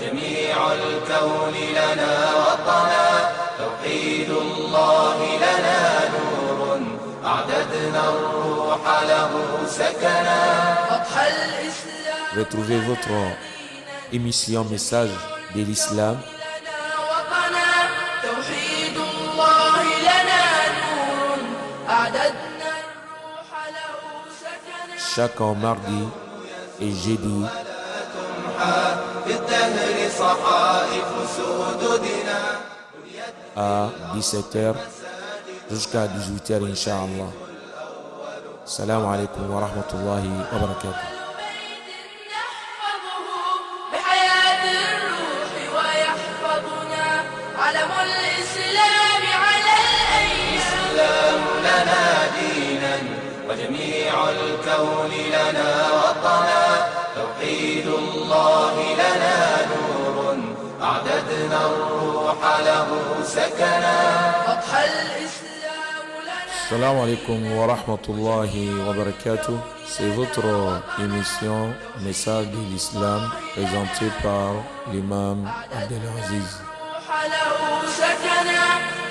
وجميع الكون لنا وطنا، توحيد الله لنا نور، أعددنا الروح له سكنا. Retrouvez votre émission Message de l'Islam chaque mardi et jeudi à 17h jusqu'à 18h Inch'Allah. Salam alaikum wa rahmatullahi wa barakatuh. وجميع الكون لنا وطنا، توحيد الله لنا نور، أعددنا الروح له سكنا. Salam alaikum wa rahmatullahi wa barakatuh. C'est votre émission Message de l'Islam présentée par l'imam Abdelaziz.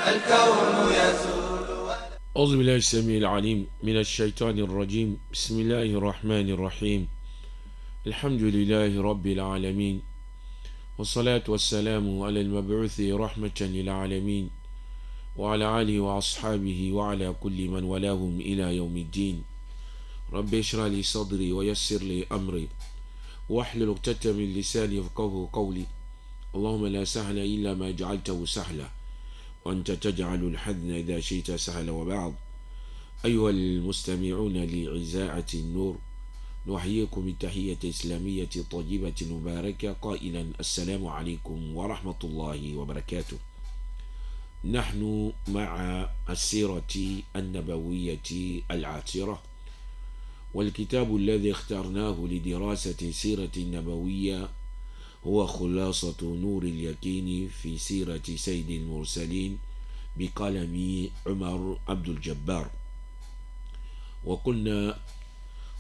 الكون يزول. أعوذ بالله السميع العليم من الشيطان الرجيم. بسم الله الرحمن الرحيم. الحمد لله رب العالمين، والصلاة والسلام على المبعوث رحمة للعالمين، وعلى آله وأصحابه وعلى كل من ولاهم إلى يوم الدين. رب اشرح لي صدري ويسر لي أمري واحلل عقدة من لساني يفقهوا قولي. اللهم لا سهل إلا ما جعلته سهلا، وأنت تجعل الحزن إذا شئت سهلا. وبعض أيها المستمعون لإذاعة النور، نحييكم بالتحية الإسلامية الطيبة المباركة قائلا السلام عليكم ورحمة الله وبركاته. نحن مع السيرة النبوية العاطرة، والكتاب الذي اخترناه لدراسة السيرة النبوية هو خلاصة نور اليقين في سيرة سيد المرسلين بقلم عمر عبد الجبار. وقلنا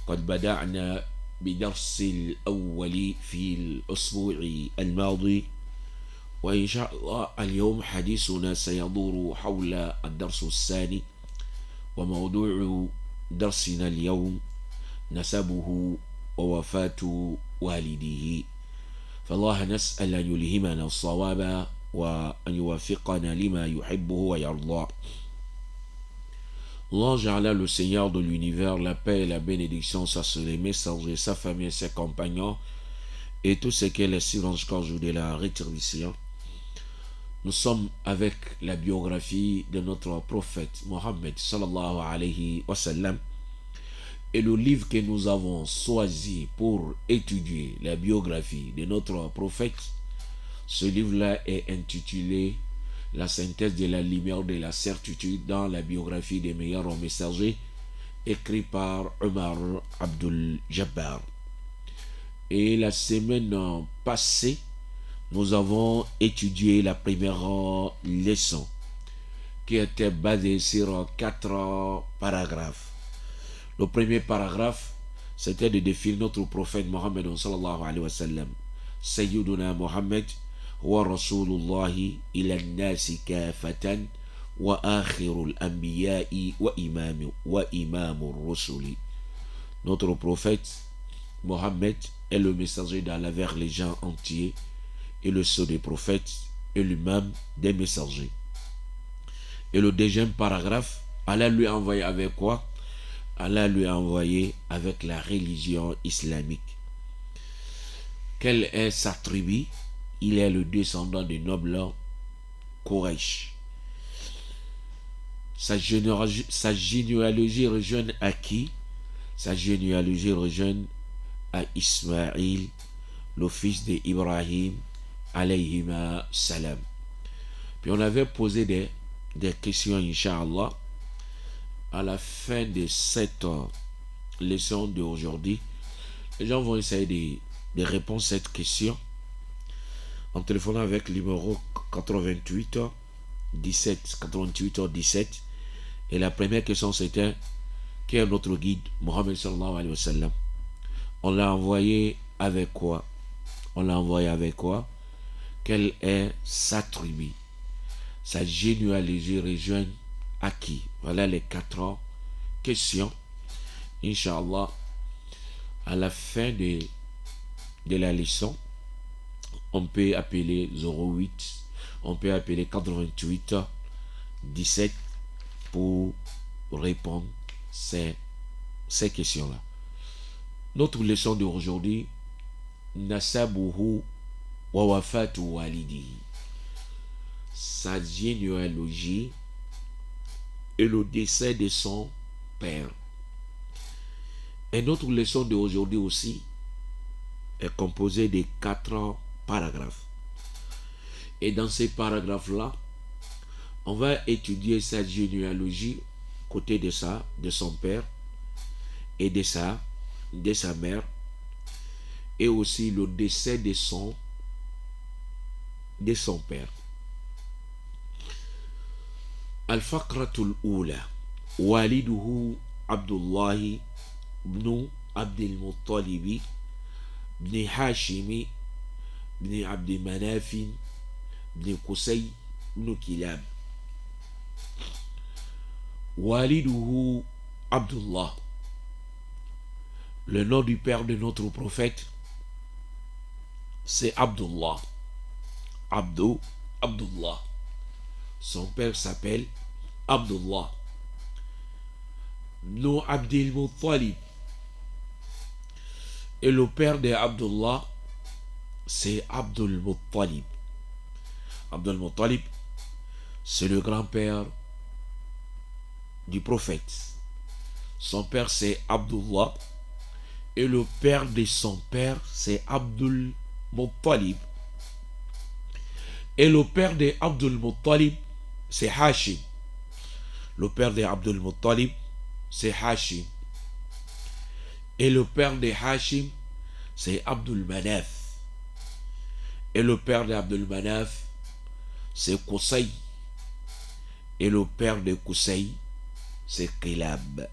قد بدأنا بدرس الأول في الأسبوع الماضي، وإن شاء الله اليوم حديثنا سيدور حول الدرس الثاني، وموضوع درسنا اليوم نسبه ووفاة والده. فالله نسأل أن يلهمنا الصواب وأن يوفقنا لما يحبه ويرضى. L'ange Allah, le Seigneur de l'univers, la paix et la bénédiction, ça sur les messagers, sa famille, ses compagnons et tout ce qu'est le silence quand jour de la rétribution. Nous sommes avec la biographie de notre prophète Mohammed sallallahu alayhi wa sallam. Et le livre que nous avons choisi pour étudier la biographie de notre prophète, ce livre-là est intitulé La synthèse de la lumière de la certitude dans la biographie des meilleurs messagers, écrit par Omar Abdul Jabbar. Et la semaine passée, nous avons étudié la première leçon qui était basée sur 4 paragraphes. Le premier paragraphe, c'était de définir notre prophète Mohammed sallallahu alayhi wa sallam. Sayyiduna Mohammed wa Rasulullahi ila nasi kafatan wa akhirul anbiya'i wa imamur rusuli. Notre prophète Mohammed est le messager d'Allah vers les gens entiers et le sceau des prophètes et l'imam des messagers. Et le deuxième paragraphe, Allah lui a envoyé avec quoi? Allah lui a envoyé avec la religion islamique. Quelle est sa tribu? Il est le descendant du noble Quraysh. Sa généalogie rejoint à qui? Sa généalogie rejoint à Ismaïl, le fils d'Ibrahim, alayhi salam. Puis on avait posé des questions, Inch'Allah. À la fin de cette leçon d'aujourd'hui, les gens vont essayer de répondre à cette question en téléphonant avec le numéro 88 17 88 17. Et la première question c'était: qui est notre guide, Mohammed sallallahu alayhi wa sallam? On l'a envoyé avec quoi? On l'a envoyé avec quoi? quelle est sa tribu, sa généalogie rejoint à qui? Voilà les 4 questions. Inch'Allah, à la fin de la leçon, on peut appeler 08, on peut appeler 88 17 pour répondre ces questions-là. Notre leçon d'aujourd'hui, Nasabuhu wa wafatu walidi, sa généalogie et le décès de son père. Et notre leçon d'aujourd'hui aussi est composée de 4 paragraphes. Et dans ces paragraphes-là, on va étudier sa généalogie côté de son père et de sa mère, et aussi le décès de son père. Al-Faqratul Oula, Waliduhu Abdullahi ibn Abdul Muttalibi ibn Hashimi ibn Abdi Manafin ibn Qusay ibn Kilab. Waliduhu Abdullah, le nom du père de notre prophète, c'est Abdullah. Abdullah. Son père s'appelle Abdullah. Ibn Abdul Muttalib. Et le père de Abdullah, c'est Abdul Muttalib. Abdul Muttalib, c'est le grand-père du prophète. Son père, c'est Abdullah. Et le père de son père, c'est Abdul Muttalib. Et le père de Abdul Muttalib, c'est Hashim. Le père de Abdul Muttalib, c'est Hashim. Et le père de Hashim, c'est Abdul Manaf. Et le père de Abdul Manaf, c'est Qusay. Et le père de Qusay, c'est Kilab.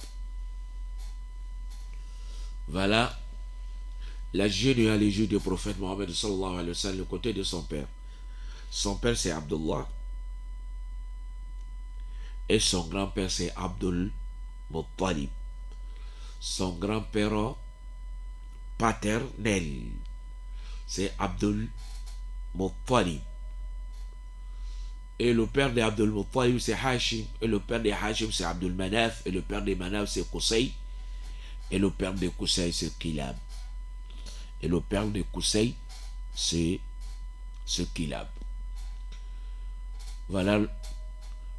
Voilà la généalogie du prophète Mohammed sallallahu alayhi wa sallam, le côté de son père. Son père, c'est Abdullah. Et son grand-père, c'est Abdul Muttalib. Son grand-père paternel, c'est Abdul Muttalib. Et le père d'Abdul Muttalib, c'est Hashim. Et le père de Hashim, c'est Abdul Manaf. Et le père de Manaf, c'est Qusay. Et le père de Qusay, c'est Kilab. Et le père de Qusay, c'est Kilab. Voilà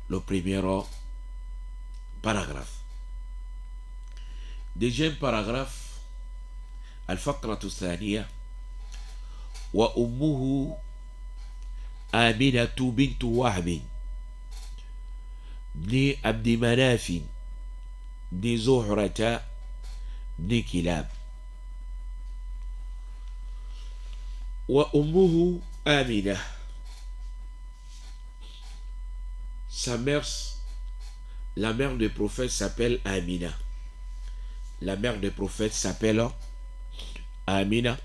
le premier paragraphe. Deuxième paragraphe, Al-Faqratu Thaniya, wa ummuhu Aminatu bintu Wahb bni Abdi Manaf bni Zuhrata bni Kilab. Wa ummuhu Amina, sa mère, la mère du prophète s'appelle Amina. La mère du prophète s'appelle Amina,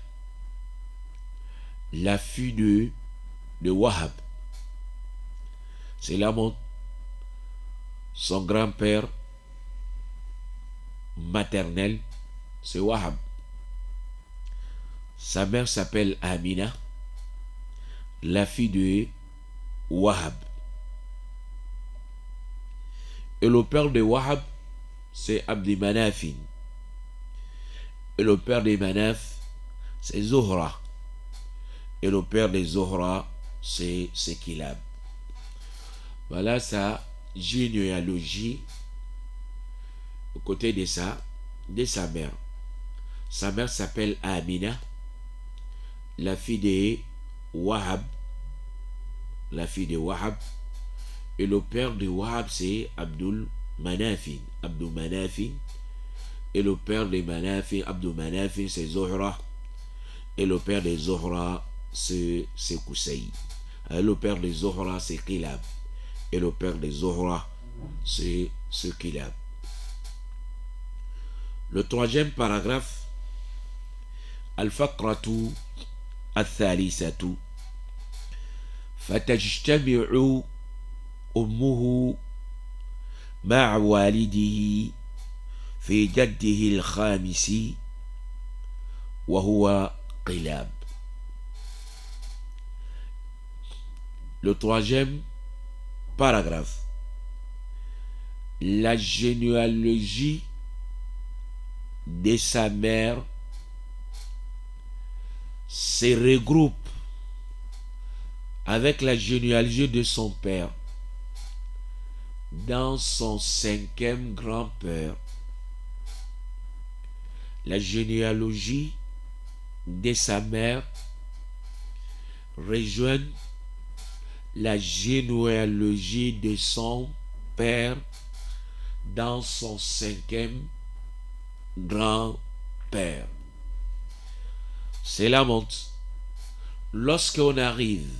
la fille de Wahab. C'est là son grand-père maternel, c'est Wahab. Sa mère s'appelle Amina, la fille de Wahab. Et le père de Wahab, c'est Abdi Manafin. Et le père de Manaf, c'est Zuhra. Et le père de Zuhra, c'est Kilab. Voilà sa généalogie au côté de sa mère. Sa mère s'appelle Amina, la fille de Wahab. La fille de Wahab. Et le père de Wahab, c'est Abdul Manafin. Abdul Manafin. Et le père de Manafin, Abdul Manafin, c'est Zuhra. Et le père de Zuhra, c'est Qusay. Le père de Zuhra, c'est Kilab. Et le père de Zuhra, c'est Kilab. Le troisième paragraphe, Al-Faqratu Al-Thalithatu, فتجتمع أمه مع والده في جده الخامس وهو قلاب. Le troisième paragraphe. La généalogie de sa mère se regroupe avec la généalogie de son père dans son cinquième grand-père. La généalogie de sa mère rejoint la généalogie de son père dans son cinquième grand-père. Cela montre, lorsqu'on arrive,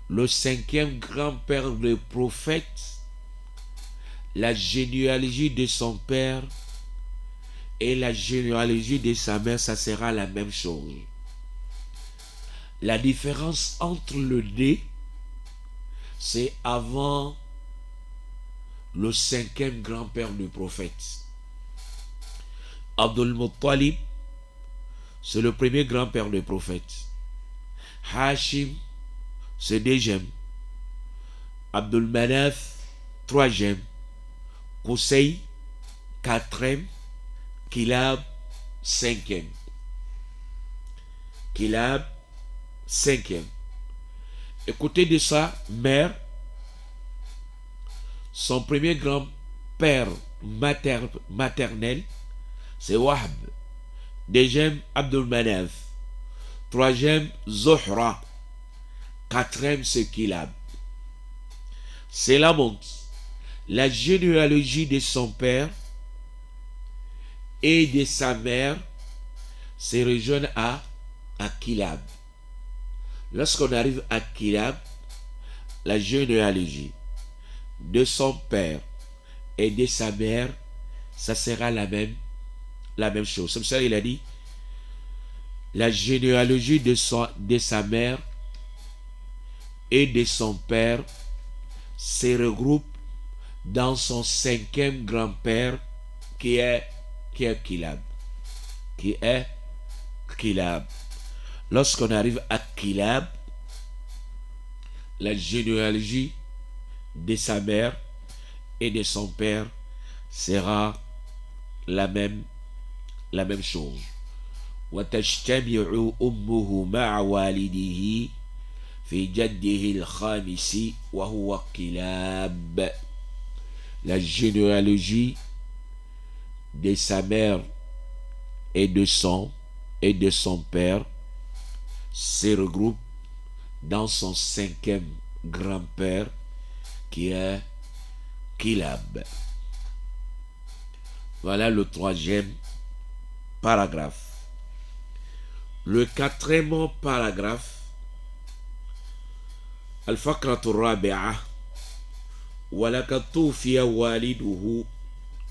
le cinquième grand-père du prophète, la généalogie de son père et la généalogie de sa mère, ça sera la même chose. La différence entre le deux, c'est avant le cinquième grand-père du prophète. Abdul Muttalib, c'est le premier grand-père du prophète. Hashim, c'est deuxième. Abdul Manaf, troisième. Qusay, quatrième. Kilab, cinquième. Kilab, cinquième. Écoutez de sa mère, son premier grand-père maternel, c'est Wahb. Deuxième, Abdul Manaf. Troisième, Zuhra. Quatrième, c'est Kilab. Cela montre la généalogie de son père et de sa mère se rejoignent à Kilab. Lorsqu'on arrive à Kilab, la généalogie de son père et de sa mère, ça sera la même chose. C'est pour ça qu'il a dit la généalogie de sa mère et de son père se regroupe dans son cinquième grand-père qui est Kilab. Qui est Kilab. Lorsqu'on arrive à Kilab, la généalogie de sa mère et de son père sera la même chose. وتجتمع أمه مع والده في جده الخامس وهو كلاب. La généalogie de sa mère et de son père se regroupe dans son cinquième grand-père qui est Kilab. Voilà le troisième paragraphe. Le quatrième paragraphe, الفقرة الرابعة. ولقد توفي والده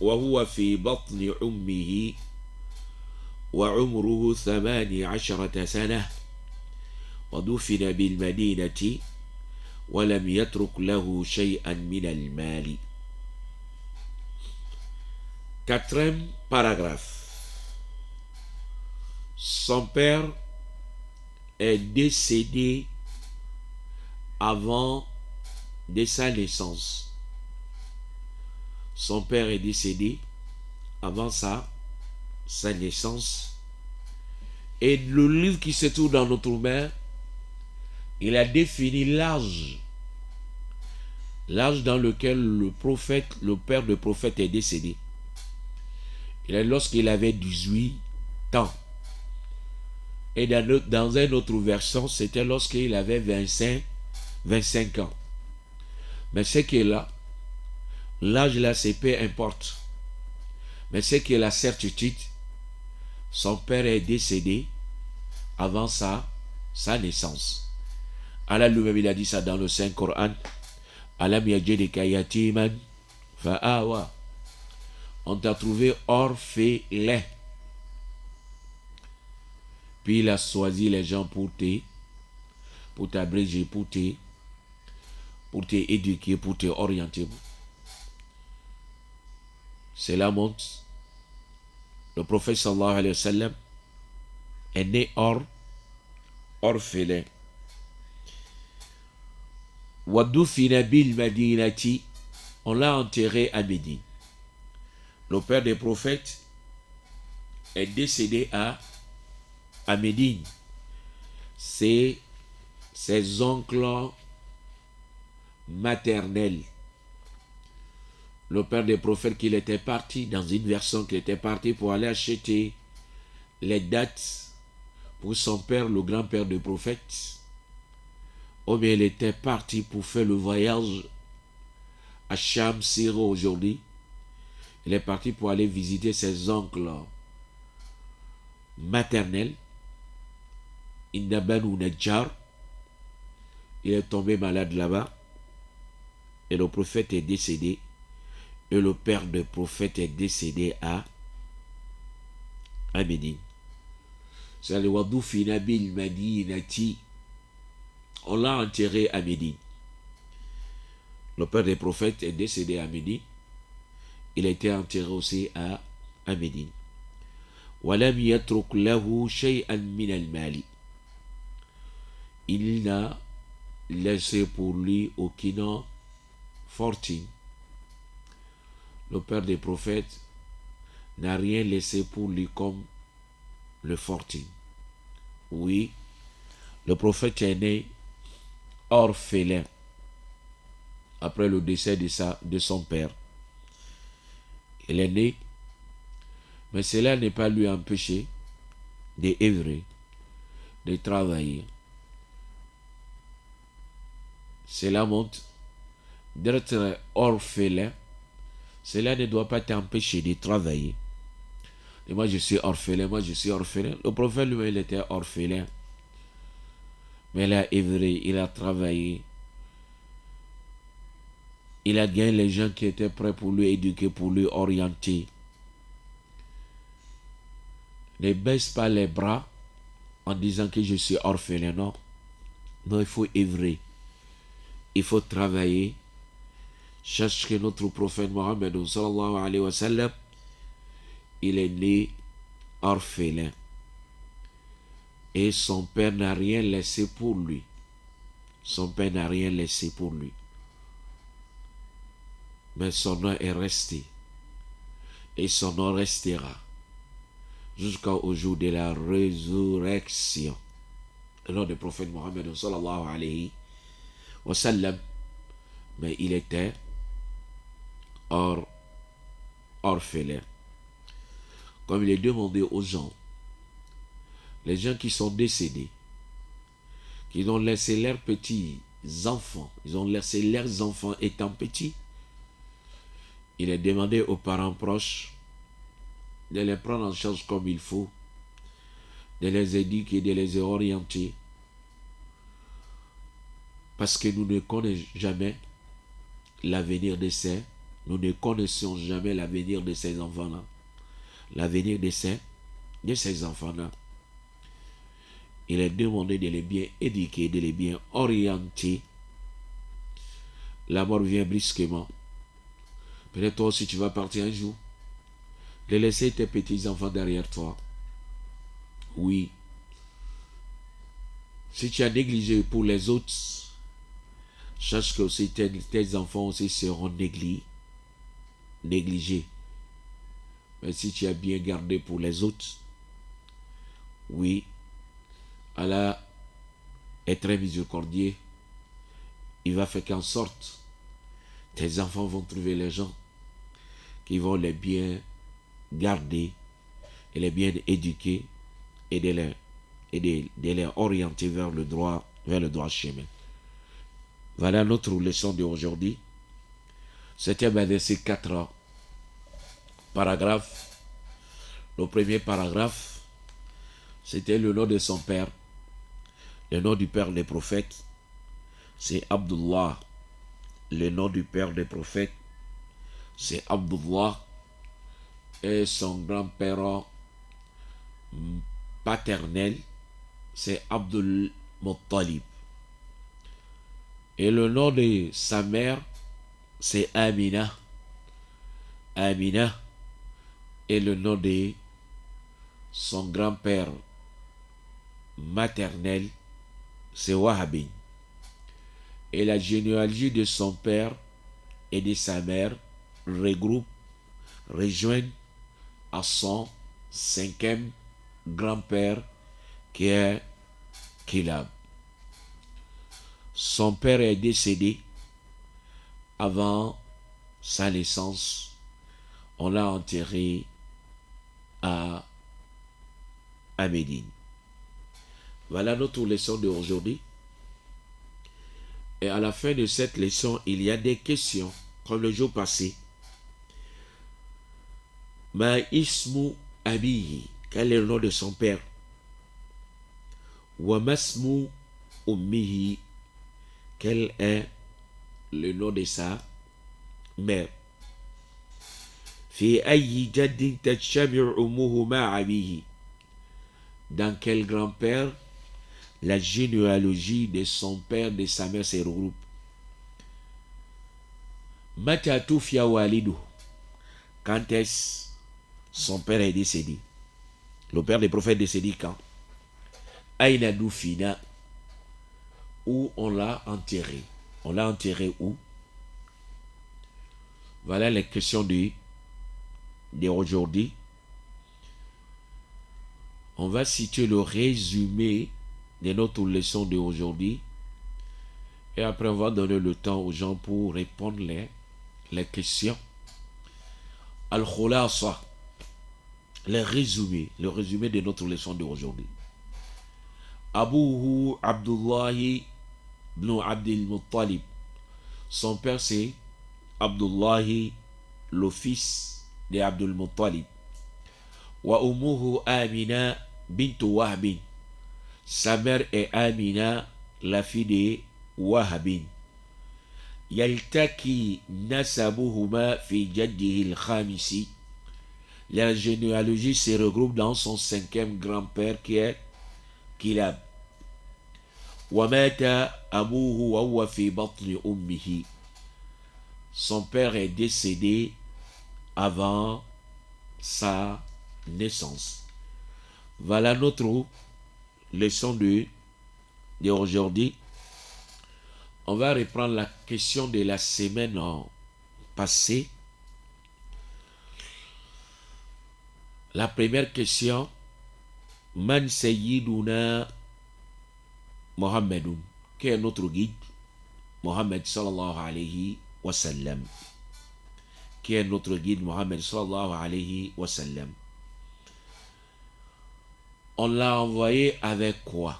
وهو في بطن أمه وعمره 18 سنة ودفن بالمدينة ولم يترك له شيئا من المال. Quatrième paragraphe. Son père est décédé avant de sa naissance. Son père est décédé avant sa naissance. Et le livre qui se trouve dans notre main, il a défini l'âge dans lequel le père du prophète est décédé. Lorsqu'il avait 18 ans. Et dans une autre version, c'était lorsqu'il avait 25 ans. Mais ce qui est là, l'âge là, c'est peu importe. Mais ce qui est la certitude, son père est décédé avant sa naissance. Allah lui-même il a dit ça dans le Saint-Coran. Alam yajidika yatiman fa'awa. On t'a trouvé orphelin. Puis il a choisi les gens pour t'abréger, pour pour t'éduquer, pour t'orienter. Cela montre, le prophète sallallahu alayhi wa sallam est né orphelin. Wadufina bil Madinati, on l'a enterré à Médine. Le père des prophètes est décédé à Médine. C'est ses oncles maternels. Le père des prophètes qu'il était parti, dans une version qu'il était parti pour aller acheter les dates pour son père, le grand-père des prophètes. Ou bien il était parti pour faire le voyage à Cham, Siro aujourd'hui. Il est parti pour aller visiter ses oncles maternels, Innaban ou Najjar. Il est tombé malade là-bas et le prophète est décédé. Et le père du prophète est décédé à Médine. C'est le Wadufi Nabil Madinati. On l'a enterré à Médine. Le père des prophètes est décédé à Médine. Il a été enterré aussi à Médine. Walam yatruk lahu shay'an min al-mali. Il n'a laissé pour lui aucune fortune. Le père des prophètes n'a rien laissé pour lui comme le fortune. Oui, le prophète est né orphelin après le décès de son père. Il est né, mais cela n'est pas lui empêché d'œuvrer, de travailler. Cela montre d'être orphelin. Cela ne doit pas t'empêcher de travailler. Et moi je suis orphelin, Le prophète lui, il était orphelin. Mais il a œuvré, il a travaillé. Il a gagné les gens qui étaient prêts pour lui éduquer, pour lui orienter. Ne baisse pas les bras en disant que je suis orphelin. Non, il faut œuvrer. Il faut travailler. Cherche que notre prophète Mohammed sallallahu alayhi wa sallam, il est né orphelin. Et son père n'a rien laissé pour lui. Mais son nom est resté. Et son nom restera jusqu'au jour de la résurrection. Le nom du prophète Mohammed sallallahu alayhi wa sallam. Mais il était orphelin. Comme il est demandé aux gens, les gens qui sont décédés, qui ont laissé leurs petits enfants, leurs enfants étant petits, il est demandé aux parents proches de les prendre en charge comme il faut, de les éduquer, de les orienter, parce que nous ne connaissons jamais l'avenir de ces enfants-là, l'avenir de ces enfants-là. Il est demandé de les bien éduquer, de les bien orienter. La mort vient brusquement. Peut-être toi aussi tu vas partir un jour. De laisser tes petits-enfants derrière toi. Oui. Si tu as négligé pour les autres, sache que aussi tes enfants aussi seront négligés. Mais si tu as bien gardé pour les autres, oui, Allah est très miséricordieux. Il va faire qu'en sorte, tes enfants vont trouver les gens qui vont les bien garder et les bien éduquer et de les orienter vers le droit chemin. Voilà notre leçon d'aujourd'hui. C'était basé sur 4 paragraphes. Le premier paragraphe, c'était le nom de son père. Le nom du père des prophètes, c'est Abdullah. Le nom du père des prophètes, c'est Abdullah. Et son grand-père paternel, c'est Abdul Muttalib. Et le nom de sa mère, c'est Amina. Amina. Et le nom de son grand-père maternel, c'est Wahabin. Et la généalogie de son père et de sa mère rejoignent à son cinquième grand-père qui est Kilab. Son père est décédé avant sa naissance. On l'a enterré à Médine. Voilà notre leçon d'aujourd'hui. Et à la fin de cette leçon, il y a des questions, comme le jour passé. Ma ismu abihi, quel est le nom de son père? Wa masmu ummihi, quel est le nom de sa mère? Fi ayyi jaddin tajtami'u ummuhu ma'a abihi, dans quel grand-père la généalogie de son père, de sa mère se regroupe? Mata tufiya walidu, quand est-ce son père est décédé? Le père des prophètes est décédé quand? Aïna dufina, où on l'a enterré? On l'a enterré où? Voilà les questions d'aujourd'hui. On va situer le résumé de notre leçon d'aujourd'hui. Et après, on va donner le temps aux gens pour répondre les questions. Al-Khulasa, le résumé de notre leçon d'aujourd'hui. Abuhu Abdullahi ibn Abdul Muttalib. Son père c'est Abdullahi, le fils de Abdul Muttalib. Wa umuhu Amina bintu Wahbin. Sa mère est Amina, la fille de Wahabin. Yaltaki nasabuhuma fi jaddihi al-khamisi. La généalogie se regroupe dans son cinquième grand-père qui est Kilab. Wa mata abuhu wa huwa fi batni ummihi. Son père est décédé avant sa naissance. Voilà notre leçon d'aujourd'hui. On va reprendre la question de la semaine passée. La première question, Man Sayyiduna Mohammedoun, qui est notre guide? Mohammed sallallahu alayhi wa sallam. Qui est notre guide? Mohammed sallallahu alayhi wa sallam. On l'a envoyé avec quoi?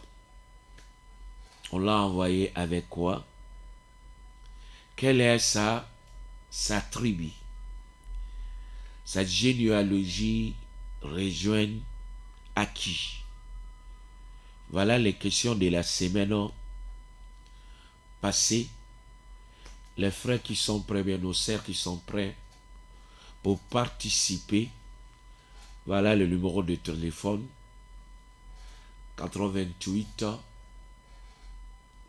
On l'a envoyé avec quoi? Quelle est sa tribu? Sa généalogie rejoint à qui? Voilà les questions de la semaine passée. Les frères qui sont prêts, bien nos sœurs qui sont prêts pour participer. Voilà le numéro de téléphone. 88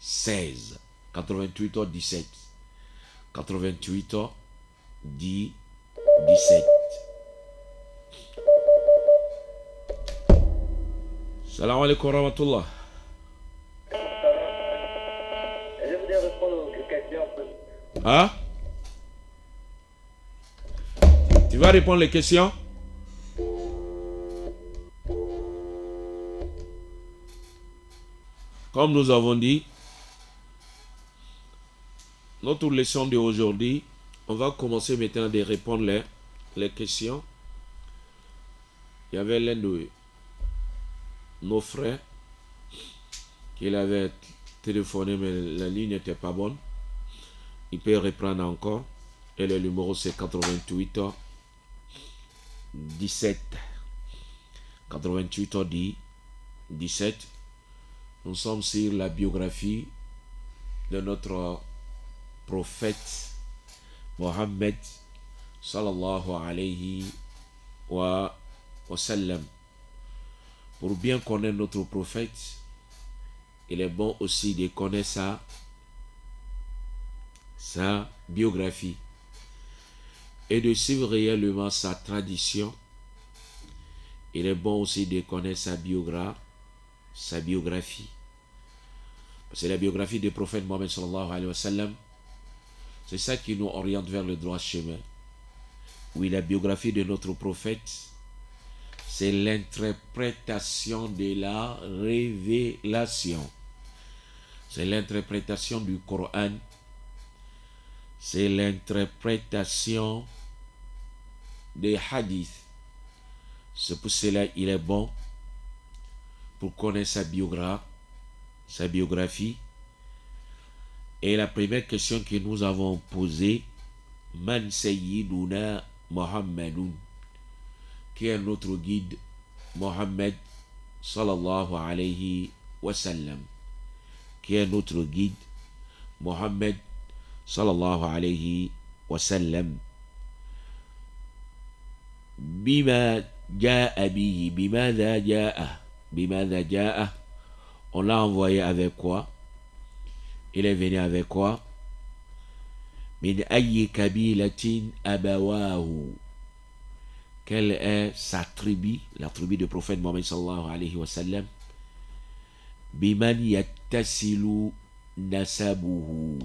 16 88 17 88 10 17. Salam alaikum wa rahmatullah. Je voudrais répondre aux questions. Hein? Tu vas répondre les questions? Comme nous avons dit, notre leçon d'aujourd'hui, on va commencer maintenant de répondre les questions. Il y avait l'un de nos frères qui avait téléphoné, mais la ligne n'était pas bonne. Il peut reprendre encore. Et le numéro c'est 88 17 88 17. Nous sommes sur la biographie de notre prophète Mohammed sallallahu alayhi wa sallam. Pour bien connaître notre prophète, il est bon aussi de connaître sa biographie et de suivre réellement sa tradition. Il est bon aussi de connaître sa biographie. Parce que la biographie du prophète Mohammed sallallahu alayhi wa sallam, c'est ça qui nous oriente vers le droit chemin. Oui, la biographie de notre prophète, c'est l'interprétation de la révélation. C'est l'interprétation du Coran. C'est l'interprétation des hadiths. C'est pour cela qu'il est bon pour connaître sa biographie. Et la première question que nous avons posée, Man Sayyiduna Muhammadun, qui est notre guide, Mohammed sallallahu alayhi wa sallam, qui est notre guide, Mohammed sallallahu alayhi wa sallam. Bima ja'a bihi, bimadha ja'a, on l'a envoyé avec quoi? Il est venu avec quoi? Min ayyi kabilatin abawahu, quelle est sa tribu, la tribu du prophète Mohammed sallallahu alayhi wa sallam? Biman yattasilu nasabuhu,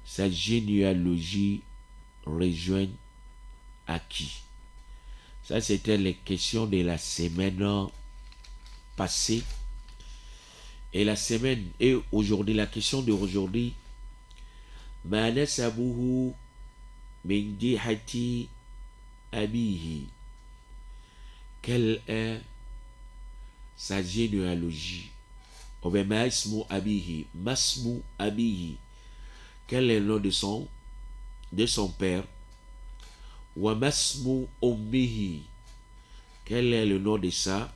sa généalogie rejoint à qui? Ça, c'était les questions de la semaine passée. Et aujourd'hui, la question d'aujourd'hui, ma nasabuhu min jihati abihi, quelle est sa généalogie? Ou bien masmu abihi, quel est le nom de son père? Wa masmu ummihi, quel est le nom de sa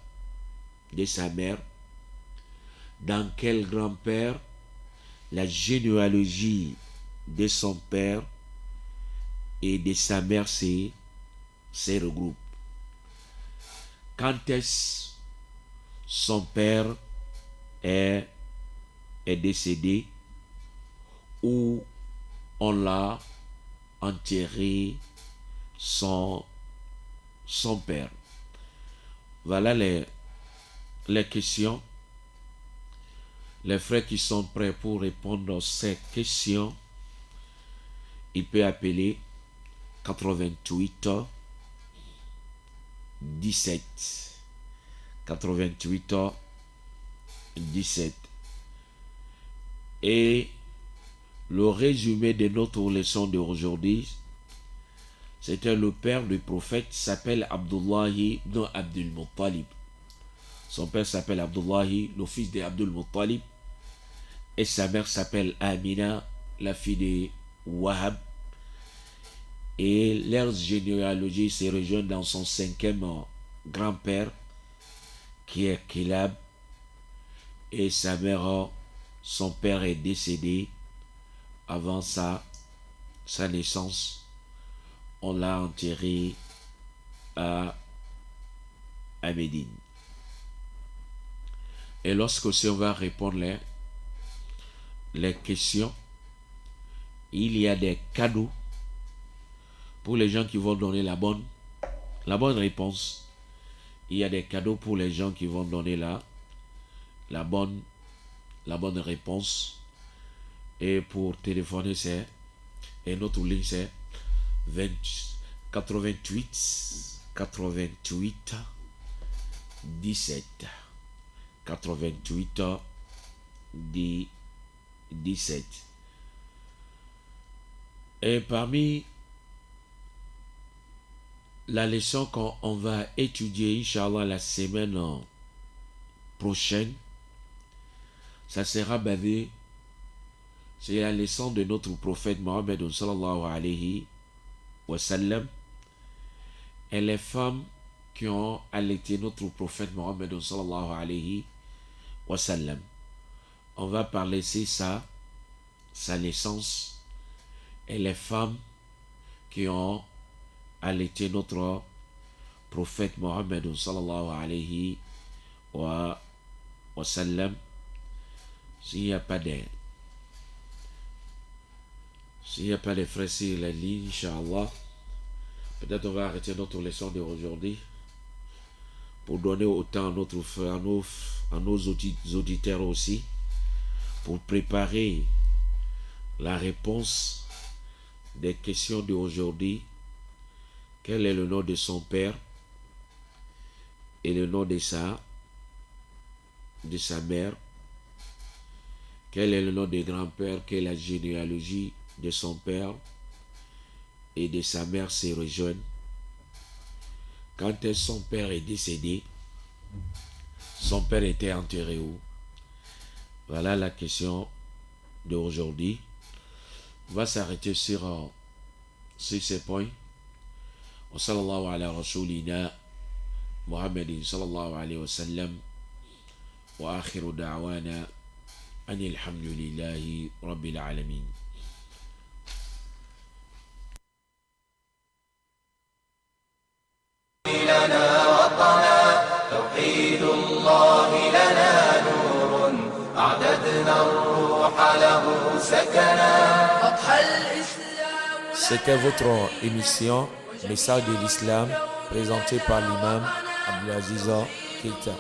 mère? Dans quel grand-père la généalogie de son père et de sa mère se regroupe? Quand est-ce son père est décédé, ou on l'a enterré son père? Voilà les questions. Les frères qui sont prêts pour répondre à ces questions, ils peuvent appeler 88 17 88 17. Et le résumé de notre leçon d'aujourd'hui, c'était le père du prophète s'appelle Abdullahi ibn Abdul Muttalib. Son père s'appelle Abdullahi, le fils d'Abdul Muttalib, et sa mère s'appelle Amina, la fille de Wahab. Et leur généalogie se rejoint dans son 5e grand-père, qui est Kilab, et sa mère, son père est décédé avant sa naissance. On l'a enterré à Médine. Et lorsque on va répondre les questions, il y a des cadeaux pour les gens qui vont donner la bonne réponse. Il y a des cadeaux pour les gens qui vont donner la bonne réponse. Et pour téléphoner, et notre ligne c'est 88 17 88 17. Et parmi la leçon qu'on va étudier, Inch'Allah, la semaine prochaine, ça sera basé sur la leçon de notre prophète Mohammed sallallahu alayhi wa sallam et les femmes qui ont allaité notre prophète Mohammed sallallahu alayhi wa sallam. On va parler de sa naissance et les femmes qui ont allaité notre prophète Mohammed sallallahu alayhi wa sallam. S'il n'y a pas S'il n'y a pas les frères sur la ligne, Inch'Allah, peut-être on va arrêter notre leçon d'aujourd'hui pour donner autant à notre frère, à nos auditeurs aussi, pour préparer la réponse des questions d'aujourd'hui. Quel est le nom de son père et le nom de sa mère? Quel est le nom de grand-père? Quelle est la généalogie de son père et de sa mère se rejoignent? Quand son père est décédé, son père était enterré où? Voilà la question d'aujourd'hui. On va s'arrêter sur ces points. Wa sallallahu ala rasulina Muhammadin sallallahu alayhi wa sallam. Wa akhiru da'wana anil hamdulillahi rabbil alamin. لنا وطنا توحيد الله لنا نور أعددنا الروح له سكنا. C'était votre émission Message de l'Islam présentée par l'imam Abdelaziz Keita.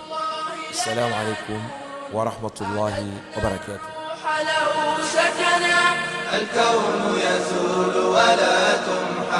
Assalamu alaikum wa rahmatullahi wa barakatuh. الكون يزول ولا تملك